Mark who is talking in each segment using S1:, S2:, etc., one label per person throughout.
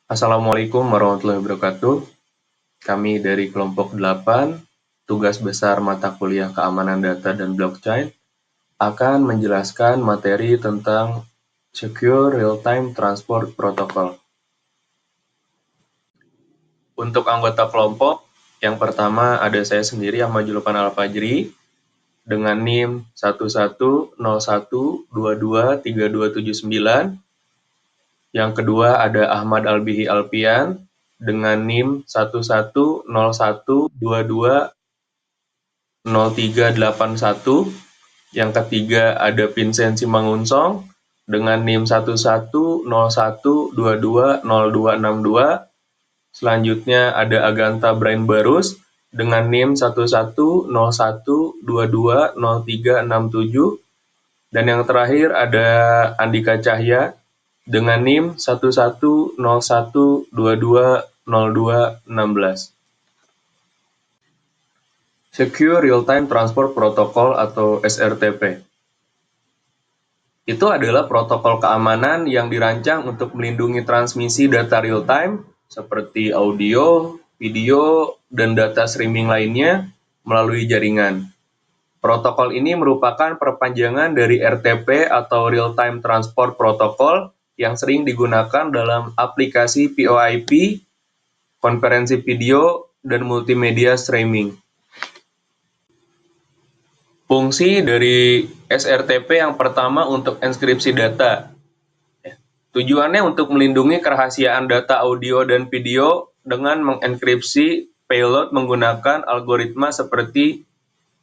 S1: Assalamualaikum warahmatullahi wabarakatuh. Kami dari kelompok 8, tugas besar mata kuliah keamanan data dan blockchain, akan menjelaskan materi tentang Secure Real-Time Transport Protocol. Untuk anggota kelompok, yang pertama ada saya sendiri, Ahmad Julupan Al-Fajri, dengan NIM 1101223239. Yang kedua ada Ahmad Albihi Alpian dengan NIM 1101220381. Yang ketiga ada Vincent Simangunsong dengan NIM 110112202262. Selanjutnya ada Aganta Brain Barus dengan NIM 1101122037. Dan yang terakhir ada Andika Cahya dengan NIM 110112202216. Secure Real-Time Transport Protocol atau SRTP. Itu adalah protokol keamanan yang dirancang untuk melindungi transmisi data real-time seperti audio, video, dan data streaming lainnya melalui jaringan. Protokol ini merupakan perpanjangan dari RTP atau Real-Time Transport Protocol yang sering digunakan dalam aplikasi VoIP, konferensi video, dan multimedia streaming. Fungsi dari SRTP yang pertama untuk enskripsi data. Tujuannya untuk melindungi kerahasiaan data audio dan video dengan mengenkripsi payload menggunakan algoritma seperti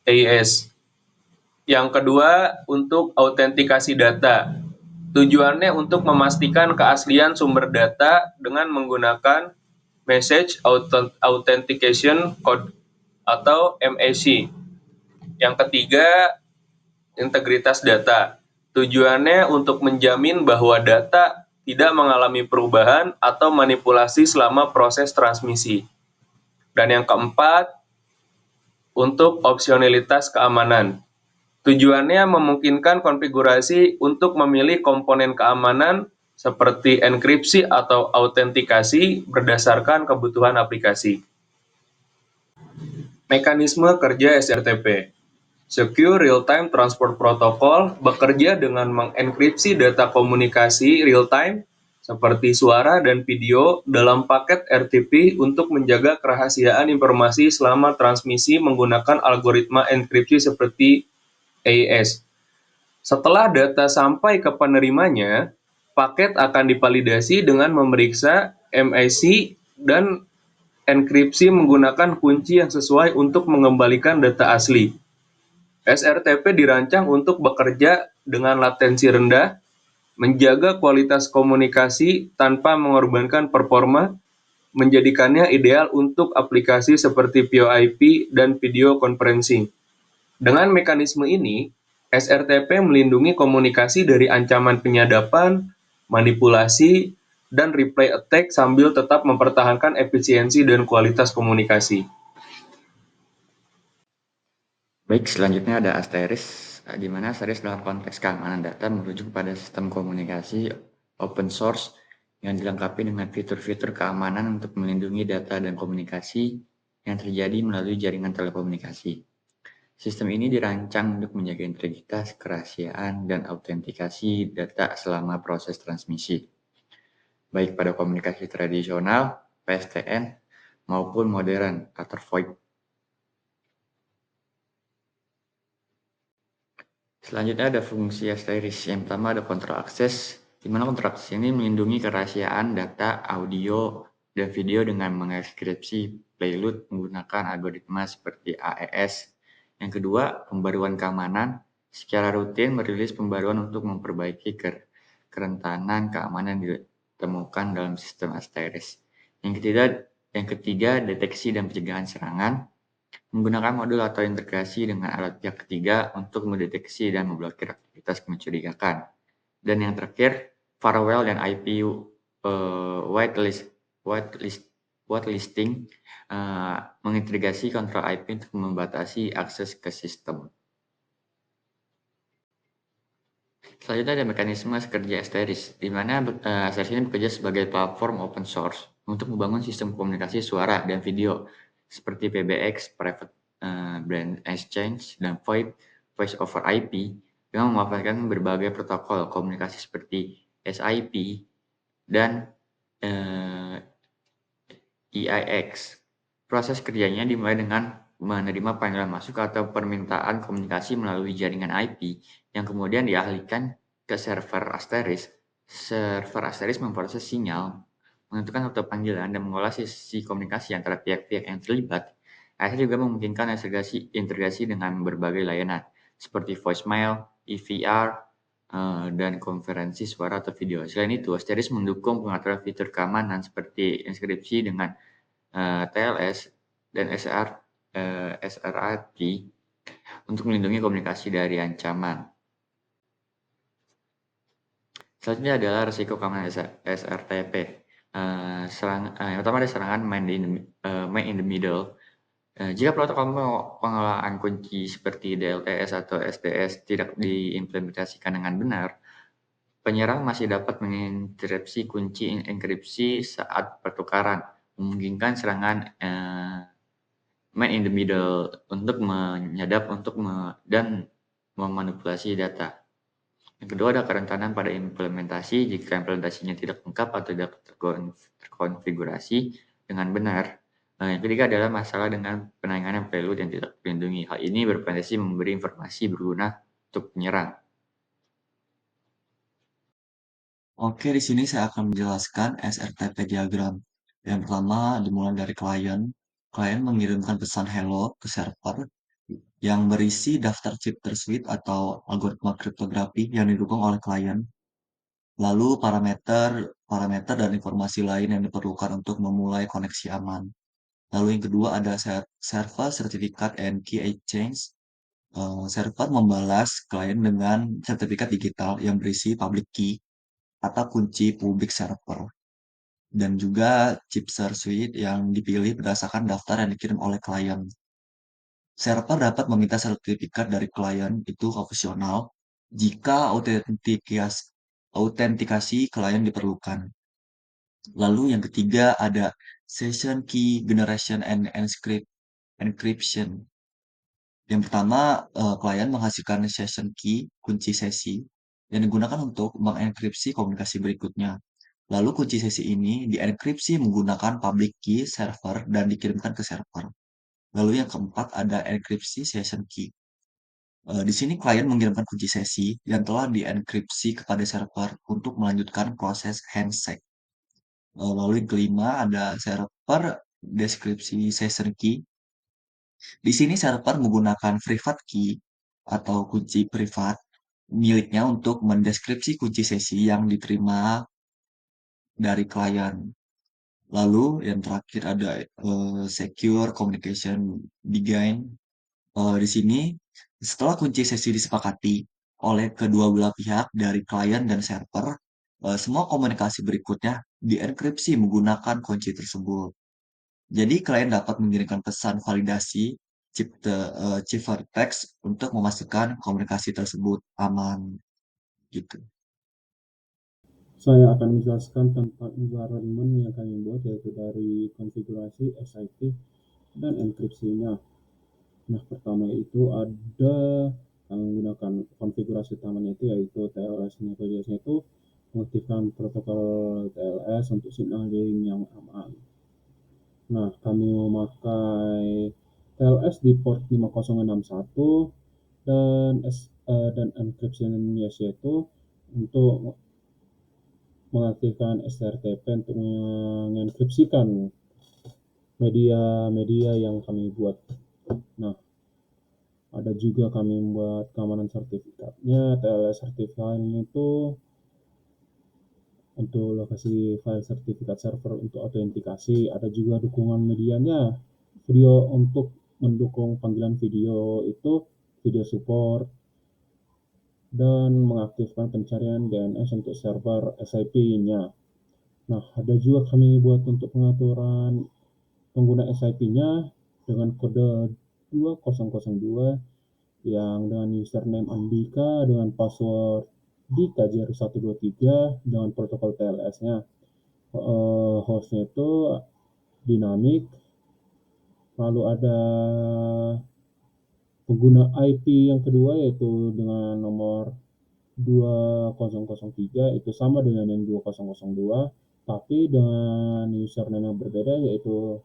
S1: AES. Yang kedua, untuk autentikasi data. Tujuannya untuk memastikan keaslian sumber data dengan menggunakan Message Authentication Code atau MAC. Yang ketiga, integritas data. Tujuannya untuk menjamin bahwa data tidak mengalami perubahan atau manipulasi selama proses transmisi. Dan yang keempat, untuk opsionalitas keamanan. Tujuannya memungkinkan konfigurasi untuk memilih komponen keamanan seperti enkripsi atau autentikasi berdasarkan kebutuhan aplikasi. Mekanisme kerja SRTP. Secure Real-Time Transport Protocol bekerja dengan mengenkripsi data komunikasi real-time seperti suara dan video dalam paket RTP untuk menjaga kerahasiaan informasi selama transmisi menggunakan algoritma enkripsi seperti AES. Setelah data sampai ke penerimanya, paket akan divalidasi dengan memeriksa MAC dan enkripsi menggunakan kunci yang sesuai untuk mengembalikan data asli. SRTP dirancang untuk bekerja dengan latensi rendah, menjaga kualitas komunikasi tanpa mengorbankan performa, menjadikannya ideal untuk aplikasi seperti VoIP dan video conferencing. Dengan mekanisme ini, SRTP melindungi komunikasi dari ancaman penyadapan, manipulasi, dan replay attack sambil tetap mempertahankan efisiensi dan kualitas komunikasi.
S2: Baik, selanjutnya ada Asteris, di mana Asteris dalam konteks keamanan data merujuk pada sistem komunikasi open source yang dilengkapi dengan fitur-fitur keamanan untuk melindungi data dan komunikasi yang terjadi melalui jaringan telekomunikasi. Sistem ini dirancang untuk menjaga integritas, kerahasiaan, dan autentikasi data selama proses transmisi, baik pada komunikasi tradisional, PSTN, maupun modern atau VoIP. Selanjutnya ada fungsi Asteris. Yang pertama ada kontrol akses, di mana kontrol akses ini melindungi kerahasiaan data, audio, dan video dengan mengekskripsi payload menggunakan algoritma seperti AES. Yang kedua, pembaruan keamanan. Secara rutin merilis pembaruan untuk memperbaiki kerentanan keamanan yang ditemukan dalam sistem Asteris. Yang ketiga, deteksi dan pencegahan serangan. Menggunakan modul atau integrasi dengan alat pihak ketiga untuk mendeteksi dan memblokir aktivitas mencurigakan. Dan yang terakhir, firewall dan IP whitelisting mengintegrasi kontrol IP untuk membatasi akses ke sistem. Selanjutnya ada mekanisme kerja Asteris, di mana Asteris ini bekerja sebagai platform open source untuk membangun sistem komunikasi suara dan video seperti PBX, Private Brand Exchange, dan VoIP, Voice over IP, dengan memanfaatkan berbagai protokol komunikasi seperti SIP dan eh, EIX. Proses kerjanya dimulai dengan menerima panggilan masuk atau permintaan komunikasi melalui jaringan IP yang kemudian dialihkan ke server Asteris. Server Asteris memproses sinyal, menentukan rute panggilan, dan mengolah sisi komunikasi antara pihak-pihak yang terlibat. Akhirnya juga memungkinkan integrasi dengan berbagai layanan seperti voicemail, EVR, dan konferensi suara atau video. Selain itu, Asteris mendukung pengaturan fitur keamanan seperti inskripsi dengan TLS dan SRAT untuk melindungi komunikasi dari ancaman. Selanjutnya adalah risiko keamanan SRTP. Yang pertama ada serangan man in the middle. Jika protokol pengelolaan kunci seperti DLTS atau SDS tidak diimplementasikan dengan benar, penyerang masih dapat menginterupsi kunci enkripsi saat pertukaran, memungkinkan serangan man in the middle untuk menyadap dan memanipulasi data. Yang kedua ada kerentanan pada implementasi jika implementasinya tidak lengkap atau tidak terkonfigurasi dengan benar. Yang ketiga adalah masalah dengan penanganan payload yang tidak terlindungi. Hal ini berpotensi memberi informasi berguna untuk penyerang.
S3: Oke, di sini saya akan menjelaskan SRTP diagram. Yang pertama dimulai dari klien. Klien mengirimkan pesan hello ke server yang berisi daftar chipter suite atau algoritma kriptografi yang didukung oleh klien. Lalu parameter dan informasi lain yang diperlukan untuk memulai koneksi aman. Lalu yang kedua ada server sertifikat and key exchange. Server membalas klien dengan sertifikat digital yang berisi public key atau kunci publik server. Dan juga chipset suite yang dipilih berdasarkan daftar yang dikirim oleh klien. Server dapat meminta sertifikat dari klien itu opsional jika autentikasi klien diperlukan. Lalu yang ketiga ada session key generation and encryption. Yang pertama, klien menghasilkan session key, kunci sesi, yang digunakan untuk mengenkripsi komunikasi berikutnya. Lalu kunci sesi ini dienkripsi menggunakan public key server dan dikirimkan ke server. Lalu yang keempat ada enkripsi session key. Di sini klien mengirimkan kunci sesi yang telah dienkripsi kepada server untuk melanjutkan proses handshake. Lalu yang kelima ada server deskripsi session key. Di sini server menggunakan private key atau kunci privat miliknya untuk mendeskripsi kunci sesi yang diterima dari klien. Lalu yang terakhir ada secure communication begin. Di sini setelah kunci sesi disepakati oleh kedua belah pihak dari klien dan server, semua komunikasi berikutnya dienkripsi menggunakan kunci tersebut. Jadi klien dapat mengirimkan pesan validasi ciphertext untuk memastikan komunikasi tersebut aman gitu.
S4: Saya akan menjelaskan tentang environment yang kami buat, yaitu dari konfigurasi, SIP, dan enkripsinya. Nah, pertama itu ada menggunakan konfigurasi utamanya itu yaitu TLS-nya. TLS-nya itu mengaktifkan protokol TLS untuk signal jaring yang aman. Nah, kami memakai TLS di port 5061 dan encryption yaitu untuk mengaktifkan SRTP untuk mengenkripsikan media-media yang kami buat. Nah, ada juga kami membuat keamanan sertifikatnya. TLS sertifikatnya itu untuk lokasi file sertifikat server untuk autentikasi. Ada juga dukungan medianya. Video untuk mendukung panggilan video itu video support dan mengaktifkan pencarian DNS untuk server SIP-nya. Nah, ada juga kami buat untuk pengaturan pengguna SIP-nya dengan kode 2002 yang dengan username Andika dengan password di KJR 123 dengan protokol TLS-nya. Hostnya itu dinamik, lalu ada pengguna IP yang kedua yaitu dengan nomor 2003 itu sama dengan yang 2002 tapi dengan username yang berbeda yaitu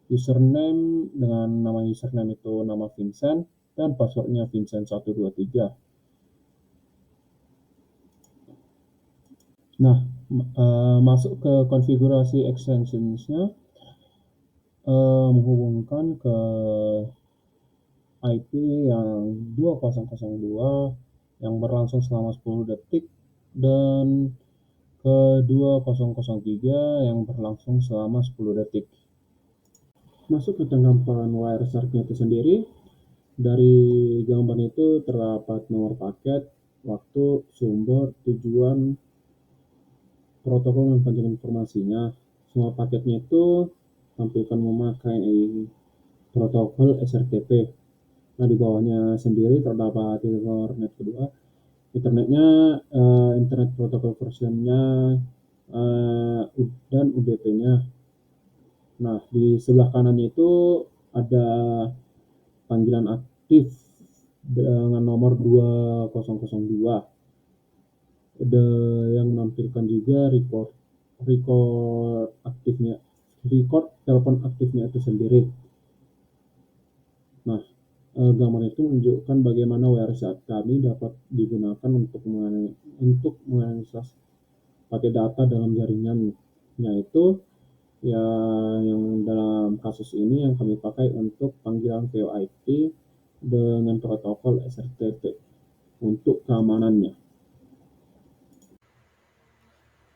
S4: username dengan nama username itu nama Vincent dan passwordnya Vincent 123. Nah, masuk ke konfigurasi extensionsnya, menghubungkan ke IP yang 2002 yang berlangsung selama 10 detik dan ke 2003 yang berlangsung selama 10 detik. Masuk ke tanggapan Wireshark-nya itu sendiri, dari gambar itu terdapat nomor paket, waktu, sumber, tujuan, protokol dan panjang informasinya. Semua paketnya itu tampilkan memakai protokol SRTP. Nah, di bawahnya sendiri terdapat internet kedua. Internetnya internet protokol versionnya dan UDP-nya. Nah, di sebelah kanannya itu ada panggilan aktif dengan nomor 2002. Ada yang menampilkan juga record aktifnya, record telepon aktifnya itu sendiri. Nah, gambar itu menunjukkan bagaimana WireShark kami dapat digunakan untuk menganalisis pakai data dalam jaringan, yaitu ya yang dalam kasus ini yang kami pakai untuk panggilan VoIP dengan protokol SRTP untuk keamanannya.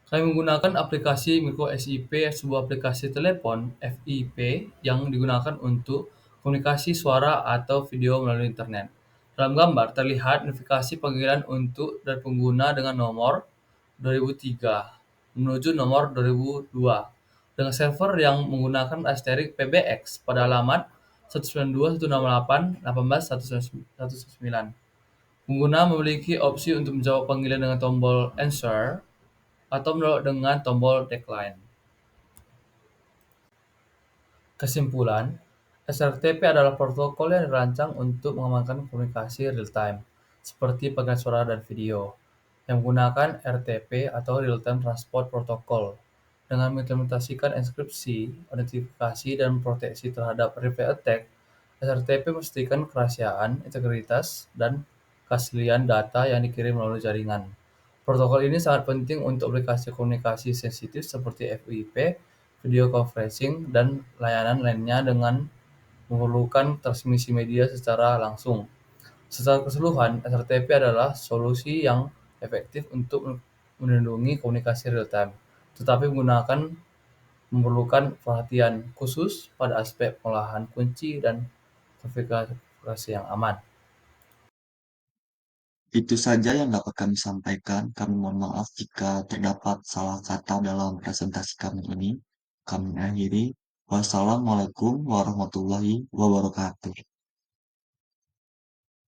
S5: Kami menggunakan aplikasi Micro SIP, sebuah aplikasi telepon FIP yang digunakan untuk komunikasi suara atau video melalui internet. Dalam gambar terlihat notifikasi panggilan dari pengguna dengan nomor 2003 menuju nomor 2002 dengan server yang menggunakan asterik PBX pada alamat 192.168.18.199. Pengguna memiliki opsi untuk menjawab panggilan dengan tombol Answer atau menolak dengan tombol Decline. Kesimpulan, SRTP adalah protokol yang dirancang untuk mengamankan komunikasi real-time, seperti panggilan suara dan video, yang menggunakan RTP atau Real-Time Transport Protocol. Dengan mengimplementasikan enkripsi, identifikasi, dan proteksi terhadap replay attack, SRTP memastikan kerahasiaan, integritas, dan keaslian data yang dikirim melalui jaringan. Protokol ini sangat penting untuk aplikasi komunikasi sensitif seperti FIP, video conferencing, dan layanan lainnya dengan memerlukan transmisi media secara langsung. Secara keseluruhan, SRTP adalah solusi yang efektif untuk melindungi komunikasi real-time, tetapi memerlukan perhatian khusus pada aspek pengolahan kunci dan konfigurasi yang aman.
S3: Itu saja yang dapat kami sampaikan. Kami mohon maaf jika terdapat salah kata dalam presentasi kami ini. Kami akhiri. Wassalamualaikum warahmatullahi wabarakatuh.